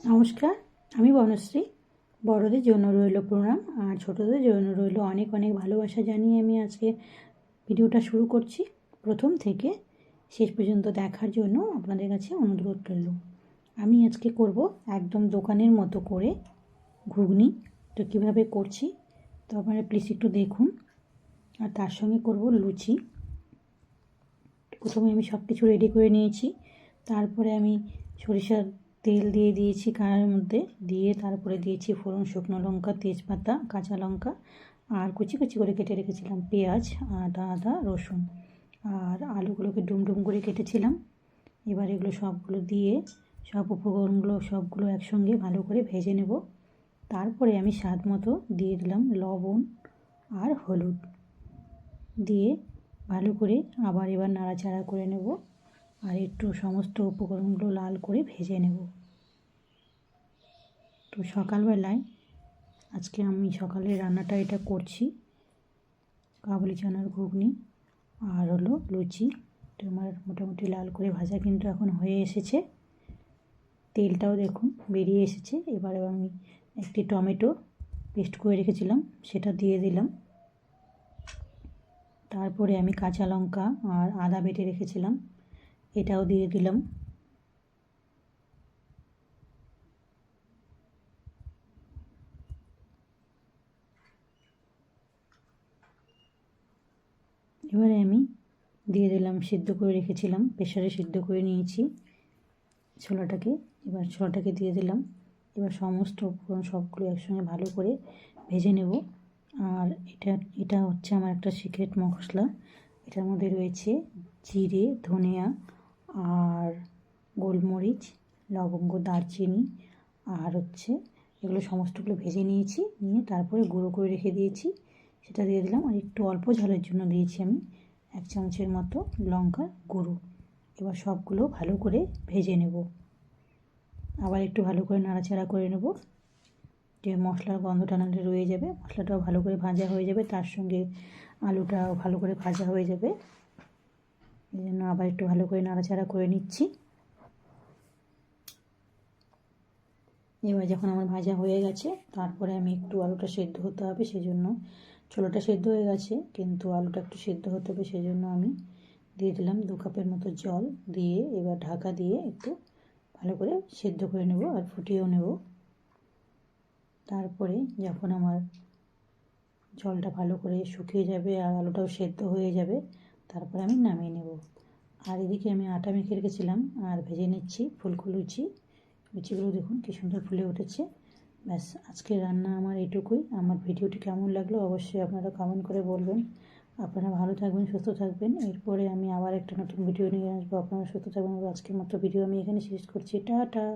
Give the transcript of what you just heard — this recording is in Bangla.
নমস্কার, আমি বনশ্রী। বড়দের জন্য রইল প্রণাম আর ছোটদের জন্য রইল অনেক অনেক ভালোবাসা জানিয়ে আমি আজকে ভিডিওটা শুরু করছি। প্রথম থেকে শেষ পর্যন্ত দেখার জন্য আপনাদের কাছে অনুরোধ রইল। আমি আজকে করব একদম দোকানের মতো করে ঘুগনি। তো কীভাবে করছি তো আপনারা প্লিজ একটু দেখুন। আর তার সঙ্গে করব লুচি। প্রথমে আমি সব কিছু রেডি করে নিয়েছি, তারপরে আমি সরিষার তেল দিয়ে দিয়েছি কড়াইয়ের মধ্যে, দিয়ে তারপরে দিয়েছি ফোড়ন, শুকনো লঙ্কা, তেজপাতা, কাঁচা লঙ্কা আর কুচি কুচি করে কেটে রেখেছিলাম পেঁয়াজ, আদা রসুন আর আলুগুলোকে ডুম করে কেটেছিলাম। এবার এগুলো সবগুলো দিয়ে সব উপকরণগুলো সবগুলো একসঙ্গে ভালো করে ভেজে নেব। তারপরে আমি স্বাদ মতো দিয়ে দিলাম লবণ আর হলুদ, দিয়ে ভালো করে আবার এবার নাড়াচাড়া করে নেব আর একটু সমস্ত উপকরণগুলো লাল করে ভেজে নেব। তো সকালবেলায় আজকে আমি সকালের রান্নাটা এটা করছি, কাবুলি চানার ঘুগনি আর হলো লুচি। তো আমার মোটামুটি লাল করে ভাজা কিন্তু এখন হয়ে এসেছে, তেলটাও দেখুন বেরিয়ে এসেছে। এবারে আমি একটি টমেটো পেস্ট করে রেখেছিলাম সেটা দিয়ে দিলাম। তারপরে আমি কাঁচা লঙ্কা আর আদা বেটে রেখেছিলাম এটাও দিয়ে দিলাম। এবারে আমি দিয়ে দিলাম সিদ্ধ করে রেখেছিলাম, প্রেসারে সিদ্ধ করে নিয়েছি ছোলাটাকে। এবার ছোলাটাকে দিয়ে দিলাম। এবার সমস্ত উপকরণ সবগুলো একসঙ্গে ভালো করে ভেজে নেব। আর এটা হচ্ছে আমার একটা সিক্রেট মশলা। এটার মধ্যে রয়েছে জিরে, ধনিয়া আর গোলমরিচ, লবঙ্গ, দারচিনি আর হচ্ছে এগুলো সমস্তগুলো ভেজে নিয়েছি, নিয়ে তারপরে গুঁড়ো করে রেখে দিয়েছি, সেটা দিয়ে দিলাম। আর একটু অল্প ঝালের জন্য দিয়েছি আমি 1 চামচের মতো লঙ্কার গুঁড়ো। এবার সবগুলো ভালো করে ভেজে নেব, আবার একটু ভালো করে নাড়াচাড়া করে নেব, যে মশলার গন্ধটা নাহলে রয়ে যাবে। মশলাটাও ভালো করে ভাজা হয়ে যাবে, তার সঙ্গে আলুটাও ভালো করে ভাজা হয়ে যাবে। এই জন্য আবার একটু ভালো করে নাড়াচাড়া করে নিচ্ছি। এবার যখন আমার ভাজা হয়ে গেছে, তারপরে আমি একটু আলুটা সেদ্ধ হতে হবে, সেজন্য ছোলাটা সেদ্ধ হয়ে গেছে কিন্তু আলুটা একটু সেদ্ধ হতে হবে, সেজন্য আমি দিয়ে দিলাম 2 কাপের মতো জল, দিয়ে এবার ঢাকা দিয়ে একটু ভালো করে সেদ্ধ করে নেব আর ফুটিয়েও নেব। তারপরে যখন আমার জলটা ভালো করে শুকিয়ে যাবে আর আলুটাও সেদ্ধ হয়ে যাবে, তারপরে আমি নামিয়ে নেব। আর এদিকে আমি আটা মেখে রেখেছিলাম আর ভেজে নিচ্ছি ফুলকো লুচি। লুচিগুলো দেখুন কী সুন্দর ফুলে উঠেছে। ব্যাস, আজকের রান্না আমার এটুকুই। আমার ভিডিওটি কেমন লাগলো অবশ্যই আপনারা কমেন্ট করে বলবেন। আপনারা ভালো থাকবেন, সুস্থ থাকবেন। এরপরে আমি আবার একটা নতুন ভিডিও নিয়ে আসবো। আপনারা সুস্থ থাকবেন। আজকের মতো ভিডিও আমি এখানে শেষ করছি। টাটা।